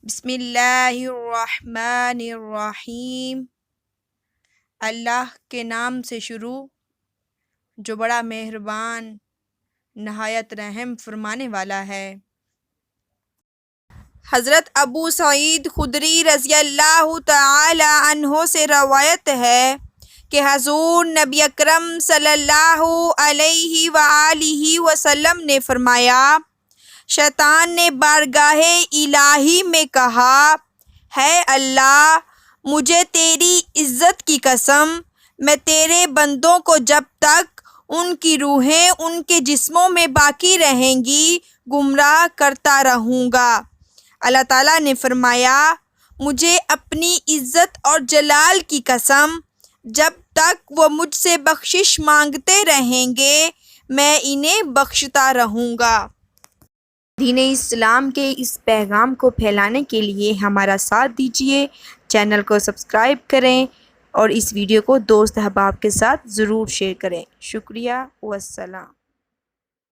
بسم اللہ الرحمن الرحیم۔ اللہ کے نام سے شروع جو بڑا مہربان نہایت رحم فرمانے والا ہے۔ حضرت ابو سعید خدری رضی اللہ تعالی عنہ سے روایت ہے کہ حضور نبی اکرم صلی اللہ علیہ وآلہ وسلم نے فرمایا، شیطان نے بارگاہ الہی میں کہا، ہے اللہ، مجھے تیری عزت کی قسم، میں تیرے بندوں کو جب تک ان کی روحیں ان کے جسموں میں باقی رہیں گی گمراہ کرتا رہوں گا۔ اللہ تعالیٰ نے فرمایا، مجھے اپنی عزت اور جلال کی قسم، جب تک وہ مجھ سے بخشش مانگتے رہیں گے میں انہیں بخشتا رہوں گا۔ دین اسلام کے اس پیغام کو پھیلانے کے لیے ہمارا ساتھ دیجیے، چینل کو سبسکرائب کریں اور اس ویڈیو کو دوست احباب کے ساتھ ضرور شیئر کریں۔ شکریہ والسلام۔